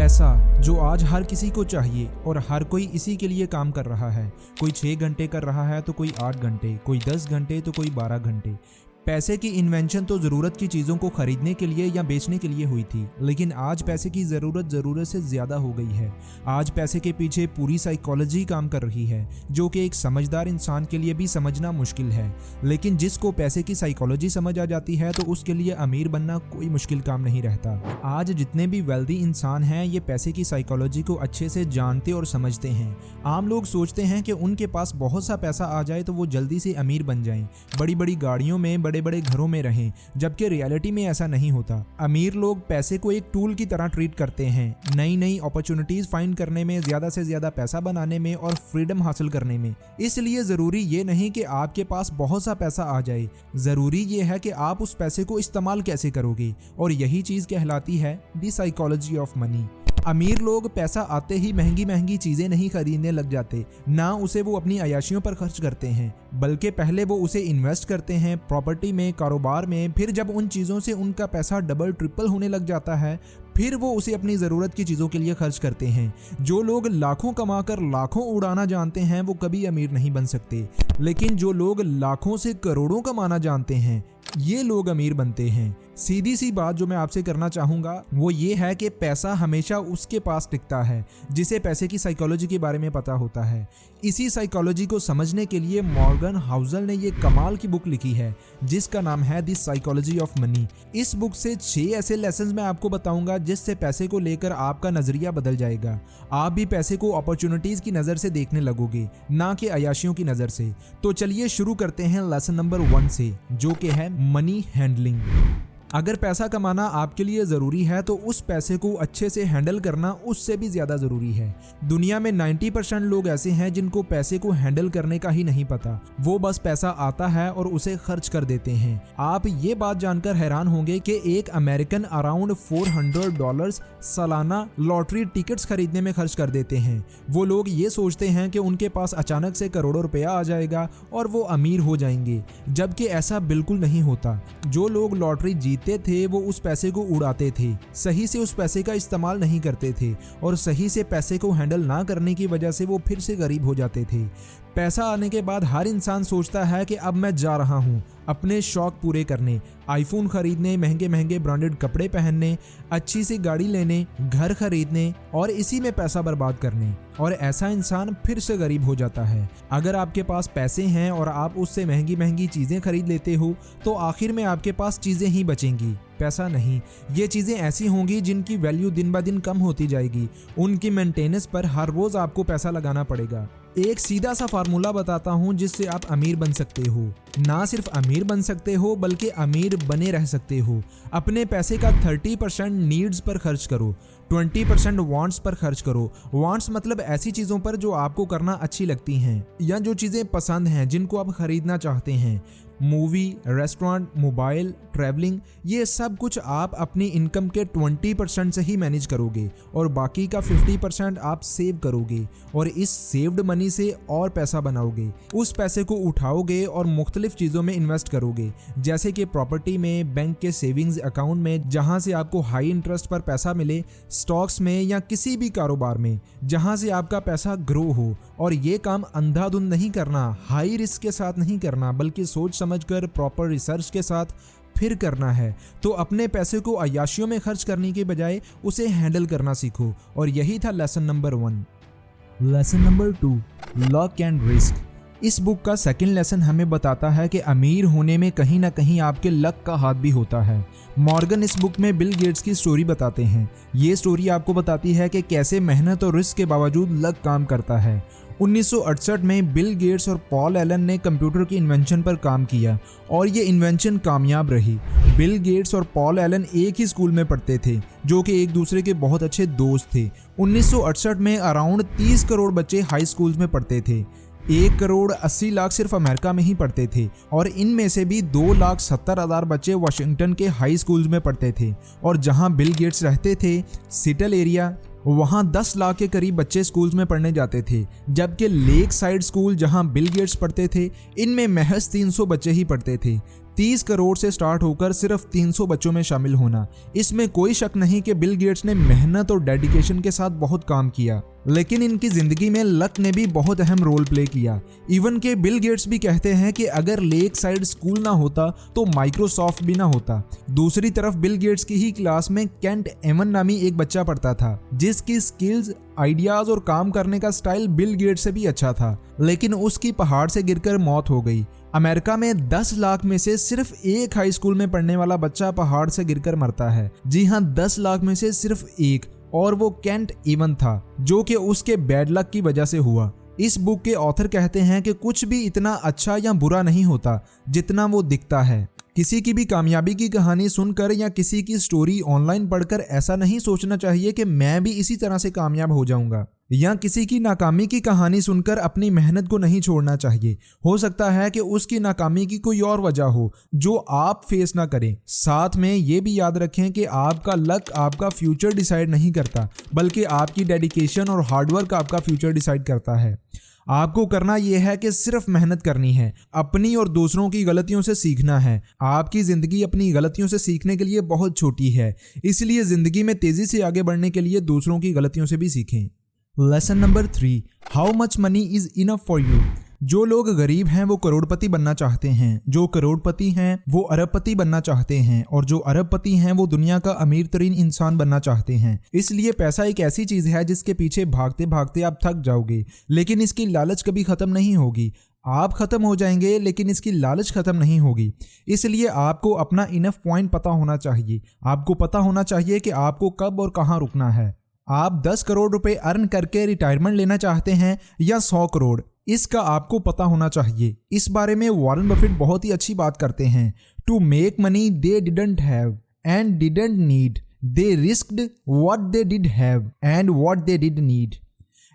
पैसा जो आज हर किसी को चाहिए और हर कोई इसी के लिए काम कर रहा है। कोई 6 घंटे कर रहा है तो कोई 8 घंटे, कोई 10 घंटे तो कोई 12 घंटे। पैसे की इन्वेंशन तो ज़रूरत की चीज़ों को खरीदने के लिए या बेचने के लिए हुई थी, लेकिन आज पैसे की ज़रूरत से ज़्यादा हो गई है। आज पैसे के पीछे पूरी साइकोलॉजी काम कर रही है, जो कि एक समझदार इंसान के लिए भी समझना मुश्किल है। लेकिन जिसको पैसे की साइकोलॉजी समझ आ जाती है तो उसके लिए अमीर बनना कोई मुश्किल काम नहीं रहता। आज जितने भी वेल्दी इंसान हैं ये पैसे की साइकोलॉजी को अच्छे से जानते और समझते हैं। आम लोग सोचते हैं कि उनके पास बहुत सा पैसा आ जाए तो वो जल्दी से अमीर बन जाएं, बड़ी बड़ी गाड़ियों में, बड़े बड़े घरों में रहें, जबकि रियलिटी में ऐसा नहीं होता। अमीर लोग पैसे को एक टूल की तरह ट्रीट करते हैं, नई नई अपॉर्चुनिटीज फाइंड करने में, ज्यादा से ज्यादा पैसा बनाने में और फ्रीडम हासिल करने में। इसलिए जरूरी ये नहीं कि आपके पास बहुत सा पैसा आ जाए, जरूरी ये है कि आप उस पैसे को इस्तेमाल कैसे करोगे, और यही चीज कहलाती है द साइकोलॉजी ऑफ मनी। अमीर लोग पैसा आते ही महंगी महंगी चीजें नहीं खरीदने लग जाते, ना उसे वो अपनी अयाशियों पर खर्च करते हैं, बल्कि पहले वो उसे इन्वेस्ट करते हैं प्रॉपर्टी में, कारोबार में। फिर जब उन चीज़ों से उनका पैसा डबल ट्रिपल होने लग जाता है, फिर वो उसे अपनी ज़रूरत की चीज़ों के लिए खर्च करते हैं। जो लोग लाखों कमाकर लाखों उड़ाना जानते हैं वो कभी अमीर नहीं बन सकते, लेकिन जो लोग लाखों से करोड़ों कमाना जानते हैं ये लोग अमीर बनते हैं। सीधी सी बात जो मैं आपसे करना चाहूँगा वो ये है कि पैसा हमेशा उसके पास टिकता है जिसे पैसे की साइकोलॉजी के बारे में पता होता है। इसी साइकोलॉजी को समझने के लिए मॉर्गन हाउसल ने ये कमाल की बुक लिखी है जिसका नाम है द साइकोलॉजी ऑफ मनी। इस बुक से 6 ऐसे लेसन्स मैं आपको बताऊंगा जिससे पैसे को लेकर आपका नजरिया बदल जाएगा। आप भी पैसे को अपॉर्चुनिटीज की नज़र से देखने लगोगे, ना कि अयाशियों की नज़र से। तो चलिए शुरू करते हैं लेसन नंबर 1 से, जो कि है मनी हैंडलिंग। अगर पैसा कमाना आपके लिए ज़रूरी है तो उस पैसे को अच्छे से हैंडल करना उससे भी ज़्यादा ज़रूरी है। दुनिया में 90% लोग ऐसे हैं जिनको पैसे को हैंडल करने का ही नहीं पता, वो बस पैसा आता है और उसे खर्च कर देते हैं। आप ये बात जानकर हैरान होंगे कि एक अमेरिकन अराउंड $400 सालाना लॉटरी टिकट्स खरीदने में खर्च कर देते हैं। वो लोग ये सोचते हैं कि उनके पास अचानक से करोड़ों रुपया आ जाएगा और वो अमीर हो जाएंगे, जबकि ऐसा बिल्कुल नहीं होता। जो लोग लॉटरी जीतते थे वो उस पैसे को उड़ाते थे, सही से उस पैसे का इस्तेमाल नहीं करते थे, और सही से पैसे को हैंडल ना करने की वजह से वो फिर से गरीब हो जाते थे। पैसा आने के बाद हर इंसान सोचता है कि अब मैं जा रहा हूँ अपने शौक पूरे करने, आईफोन खरीदने, महंगे महंगे ब्रांडेड कपड़े पहनने, अच्छी सी गाड़ी लेने, घर खरीदने और इसी में पैसा बर्बाद करने, और ऐसा इंसान फिर से गरीब हो जाता है। अगर आपके पास पैसे हैं और आप उससे महंगी महंगी चीज़ें खरीद लेते हो तो आखिर में आपके पास चीज़ें ही बचेंगी, पैसा नहीं। ये चीज़ें ऐसी होंगी जिनकी वैल्यू दिन ब दिन कम होती जाएगी, उनकी मेंटेनेंस पर हर रोज़ आपको पैसा लगाना पड़ेगा। एक सीधा सा फार्मूला बताता हूँ जिससे आप अमीर बन सकते हो। ना सिर्फ अमीर बन सकते हो बल्कि अमीर बने रह सकते हो। अपने पैसे का 30% नीड्स पर खर्च करो, 20% वांट्स पर खर्च करो। वांट्स मतलब ऐसी चीज़ों पर जो आपको करना अच्छी लगती हैं या जो चीज़ें पसंद हैं जिनको आप खरीदना चाहते हैं। मूवी, रेस्टोरेंट, मोबाइल, ट्रैवलिंग, ये सब कुछ आप अपनी इनकम के 20% से ही मैनेज करोगे और बाकी का 50% आप सेव करोगे, और इस सेव्ड मनी से और पैसा बनाओगे। उस पैसे को उठाओगे और मुख्तलिफ चीज़ों में इन्वेस्ट करोगे, जैसे कि प्रॉपर्टी में, बैंक के सेविंग्स अकाउंट में जहाँ से आपको हाई इंटरेस्ट पर पैसा मिले, स्टॉक्स में या किसी भी कारोबार में जहाँ से आपका पैसा ग्रो हो। और ये काम अंधाधुंध नहीं करना, हाई रिस्क के साथ नहीं करना, बल्कि सोच समझकर प्रॉपर रिसर्च के साथ फिर करना है। तो अपने पैसे को अयाशियों में खर्च करने के बजाय उसे हैंडल करना सीखो। और यही था lesson number 1। Lesson number 2, luck and risk. इस बुक का सेकंड लेसन हमें बताता है कि अमीर होने में कहीं ना कहीं आपके लक का हाथ भी होता है। मॉर्गन इस बुक में बिल गेट्स की स्टोरी बताते हैं। ये स्टोरी आपको बताती है कि कैसे मेहनत और रिस्क के बावजूद लक काम करता है। 1968 में बिल गेट्स और पॉल एलन ने कंप्यूटर की इन्वेंशन पर काम किया और ये इन्वेंशन कामयाब रही। बिल गेट्स और पॉल एलन एक ही स्कूल में पढ़ते थे, जो कि एक दूसरे के बहुत अच्छे दोस्त थे। 1968 में अराउंड 30 करोड़ बच्चे हाई स्कूल्स में पढ़ते थे। 1,80,00,000 सिर्फ अमेरिका में ही पढ़ते थे, और इनमें से भी 2,70,000 बच्चे वाशिंगटन के हाई स्कूल्स में पढ़ते थे। और जहां बिल गेट्स रहते थे, सिटल एरिया, वहाँ 10 लाख के करीब बच्चे स्कूल्स में पढ़ने जाते थे, जबकि लेक साइड स्कूल जहाँ बिल गेट्स पढ़ते थे इनमें महज 300 बच्चे ही पढ़ते थे। 30 करोड़ से स्टार्ट होकर सिर्फ 300 बच्चों में शामिल होना। इसमें कोई शक नहीं कि बिल गेट्स ने मेहनत और डेडिकेशन के साथ बहुत काम किया, लेकिन इनकी जिंदगी में लक ने भी बहुत अहम रोल प्ले किया। इवन के बिल गेट्स भी कहते हैं कि अगर लेक साइड स्कूल ना होता तो माइक्रोसॉफ्ट भी ना होता। दूसरी तरफ बिल गेट्स की ही क्लास में केंट एवन नामी एक बच्चा पढ़ता था, जिसकी स्किल्स, आइडियाज और काम करने का स्टाइल बिल गेट्स से भी अच्छा था, लेकिन उसकी पहाड़ से गिरकर मौत हो गई। अमेरिका में 10 लाख में से सिर्फ एक हाई स्कूल में पढ़ने वाला बच्चा पहाड़ से गिरकर मरता है। जी हाँ, 10 लाख में से सिर्फ एक, और वो केंट एवन था, जो कि उसके बैड लक की वजह से हुआ। इस बुक के ऑथर कहते हैं कि कुछ भी इतना अच्छा या बुरा नहीं होता जितना वो दिखता है। किसी की भी कामयाबी की कहानी सुनकर या किसी की स्टोरी ऑनलाइन पढ़कर ऐसा नहीं सोचना चाहिए कि मैं भी इसी तरह से कामयाब हो जाऊंगा, या किसी की नाकामी की कहानी सुनकर अपनी मेहनत को नहीं छोड़ना चाहिए। हो सकता है कि उसकी नाकामी की कोई और वजह हो जो आप फेस ना करें। साथ में ये भी याद रखें कि आपका लक आपका फ्यूचर डिसाइड नहीं करता, बल्कि आपकी डेडिकेशन और हार्डवर्क आपका फ्यूचर डिसाइड करता है। आपको करना यह है कि सिर्फ मेहनत करनी है, अपनी और दूसरों की गलतियों से सीखना है। आपकी ज़िंदगी अपनी गलतियों से सीखने के लिए बहुत छोटी है, इसलिए ज़िंदगी में तेज़ी से आगे बढ़ने के लिए दूसरों की गलतियों से भी सीखें। Lesson number 3, how much money is enough for you. जो लोग गरीब हैं वो करोड़पति बनना चाहते हैं, जो करोड़पति हैं वो अरबपति बनना चाहते हैं, और जो अरबपति हैं वो दुनिया का अमीर तरीन इंसान बनना चाहते हैं। इसलिए पैसा एक ऐसी चीज़ है जिसके पीछे भागते भागते आप थक जाओगे, लेकिन इसकी लालच कभी ख़त्म नहीं होगी। आप ख़त्म हो जाएंगे लेकिन इसकी लालच ख़त्म नहीं होगी। इसलिए आपको अपना इनफ पॉइंट पता होना चाहिए। आपको पता होना चाहिए कि आपको कब और कहाँ रुकना है। आप 10 करोड़ रुपए अर्न करके रिटायरमेंट लेना चाहते हैं या 100 करोड़, इसका आपको पता होना चाहिए। इस बारे में वॉरेन बफेट बहुत ही अच्छी बात करते हैं। To make money they didn't have and didn't need, they risked what they did have and what they did need.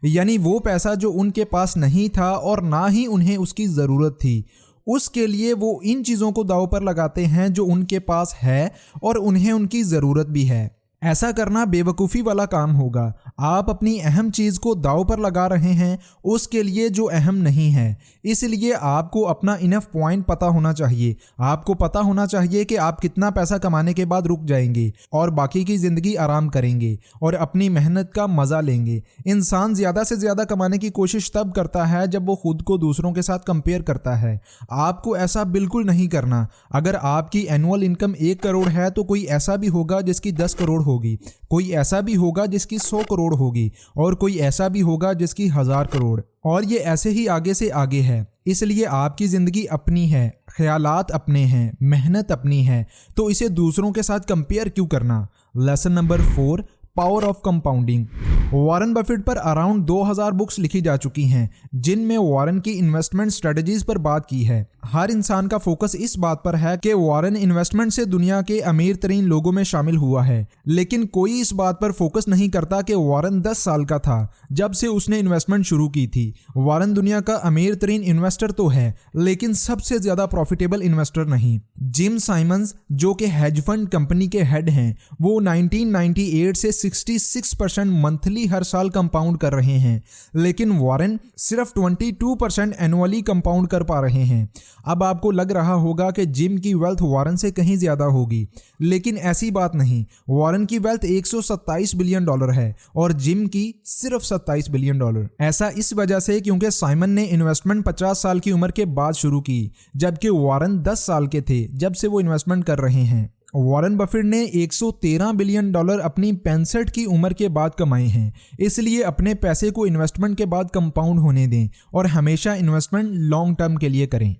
यानी वो पैसा जो उनके पास नहीं था और ना ही उन्हें उसकी ज़रूरत थी, उसके लिए वो इन चीज़ों को दांव पर लगाते हैं जो उनके पास है और उन्हें उनकी ज़रूरत भी है। ऐसा करना बेवकूफ़ी वाला काम होगा। आप अपनी अहम चीज़ को दांव पर लगा रहे हैं उसके लिए जो अहम नहीं है। इसलिए आपको अपना इनफ पॉइंट पता होना चाहिए। आपको पता होना चाहिए कि आप कितना पैसा कमाने के बाद रुक जाएंगे और बाकी की ज़िंदगी आराम करेंगे और अपनी मेहनत का मज़ा लेंगे। इंसान ज़्यादा से ज़्यादा कमाने की कोशिश तब करता है जब वो खुद को दूसरों के साथ कंपेयर करता है। आपको ऐसा बिल्कुल नहीं करना। अगर आपकी एनुअल इनकम 1 करोड़ है तो कोई ऐसा भी होगा जिसकी 10 करोड़ होगी, कोई ऐसा भी होगा जिसकी 100 करोड़ होगी, और कोई ऐसा भी होगा जिसकी 1000 करोड़, और ये ऐसे ही आगे से आगे है। इसलिए आपकी ज़िंदगी अपनी है, ख्यालात अपने हैं, मेहनत अपनी है, तो इसे दूसरों के साथ कंपेयर क्यों करना। Lesson number 4, power of compounding. Warren Buffett पर अराउंड 2000 बुक्स लिखी जा चुकी हैं जिनमें वॉरेन की इन्वेस्टमेंट स्ट्रेटजीज पर बात की है। हर इंसान का फोकस इस बात पर है कि वॉरेन इन्वेस्टमेंट से दुनिया के अमीर तरीन लोगों में शामिल हुआ है, लेकिन कोई इस बात पर फोकस नहीं करता कि वॉरेन 10 साल का था जब से उसने इन्वेस्टमेंट शुरू की थी। वॉरेन दुनिया का अमीर तरीन इन्वेस्टर तो है, लेकिन सबसे ज्यादा प्रॉफिटेबल इन्वेस्टर नहीं। जिम साइमंस, जो कि हेज फंड कंपनी के हेड हैं, वो 1998 से 66% मंथली हर साल कंपाउंड कर रहे हैं, लेकिन वॉरेन सिर्फ 22% एनुअली कंपाउंड कर पा रहे हैं। अब आपको लग रहा होगा कि जिम की वेल्थ वॉरेन से कहीं ज्यादा होगी, लेकिन ऐसी बात नहीं। वॉरेन की वेल्थ $127 बिलियन है और जिम की सिर्फ $27 बिलियन। ऐसा इस वजह से क्योंकि साइमन ने इन्वेस्टमेंट 50 साल की उम्र के बाद शुरू की, जबकि वॉरेन 10 साल के थे जब से वो इन्वेस्टमेंट कर रहे हैं। वॉरेन बफेट ने $113 बिलियन अपनी 65 की उम्र के बाद कमाए हैं। इसलिए अपने पैसे को इन्वेस्टमेंट के बाद कंपाउंड होने दें और हमेशा इन्वेस्टमेंट लॉन्ग टर्म के लिए करें।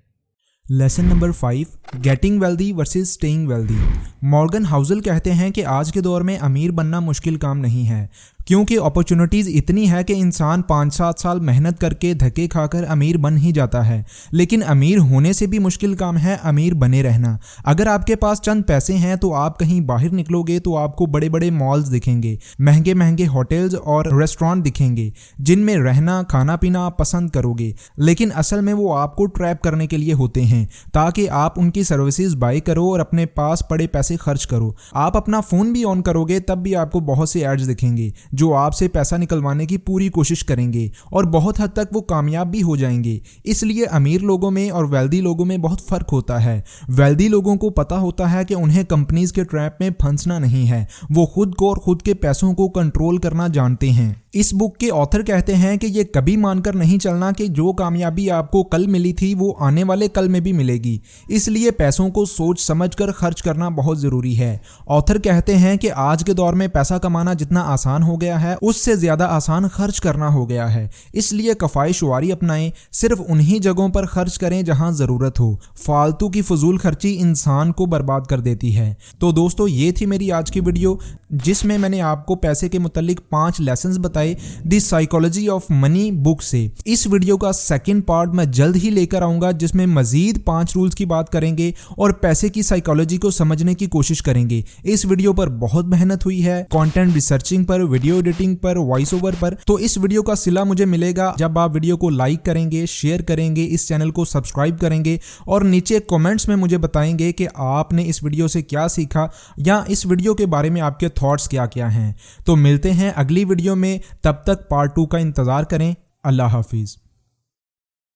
Lesson number 5, getting wealthy versus staying wealthy. Morgan Housel कहते हैं कि आज के दौर में अमीर बनना मुश्किल काम नहीं है, क्योंकि अपॉर्चुनिटीज़ इतनी है कि इंसान 5-7 साल मेहनत करके धक्के खाकर अमीर बन ही जाता है। लेकिन अमीर होने से भी मुश्किल काम है अमीर बने रहना। अगर आपके पास चंद पैसे हैं तो आप कहीं बाहर निकलोगे तो आपको बड़े बड़े मॉल्स दिखेंगे, महंगे महंगे होटल्स और रेस्टोरेंट दिखेंगे जिनमें रहना खाना पीना आप पसंद करोगे, लेकिन असल में वो आपको ट्रैप करने के लिए होते हैं ताकि आप उनकी सर्विसेज बाय करो और अपने पास पड़े पैसे खर्च करो। आप अपना फ़ोन भी ऑन करोगे तब भी आपको बहुत से एड्स दिखेंगे जो आपसे पैसा निकलवाने की पूरी कोशिश करेंगे और बहुत हद तक वो कामयाब भी हो जाएंगे। इसलिए अमीर लोगों में और वेल्दी लोगों में बहुत फ़र्क होता है। वेल्दी लोगों को पता होता है कि उन्हें कंपनीज के ट्रैप में फंसना नहीं है, वो खुद को और खुद के पैसों को कंट्रोल करना जानते हैं। इस बुक के ऑथर कहते हैं कि ये कभी मानकर नहीं चलना कि जो कामयाबी आपको कल मिली थी वो आने वाले कल में भी मिलेगी, इसलिए पैसों को सोच समझकर खर्च करना बहुत ज़रूरी है। ऑथर कहते हैं कि आज के दौर में पैसा कमाना जितना आसान हो गया है उससे ज़्यादा आसान खर्च करना हो गया है, इसलिए कफ़ाई शुआरी अपनाएं, सिर्फ उन्हीं जगहों पर खर्च करें जहां ज़रूरत हो। फालतू की फजूल खर्ची इंसान को बर्बाद कर देती है। तो दोस्तों, ये थी मेरी आज की वीडियो जिसमें मैंने आपको पैसे के मुतालिक 5 लेसन्स बताए the psychology of money book से। इस वीडियो का सेकंड पार्ट मैं जल्द ही लेकर आऊंगा जिसमें मजीद 5 रूल्स की बात करेंगे और पैसे की साइकोलॉजी को समझने की कोशिश करेंगे। इस वीडियो पर बहुत मेहनत हुई है, कंटेंट रिसर्चिंग पर, वीडियो एडिटिंग पर, वॉइस ओवर पर। तो इस वीडियो का सिला मुझे मिलेगा जब आप वीडियो को लाइक करेंगे, शेयर करेंगे, इस चैनल को सब्सक्राइब करेंगे और नीचे कमेंट्स में मुझे बताएंगे कि आपने इस वीडियो से क्या सीखा या इस वीडियो के बारे में आपके थॉट्स क्या क्या हैं। तो मिलते हैं अगली वीडियो में, तब तक पार्ट 2 का इंतजार करें। अल्लाह हाफिज़।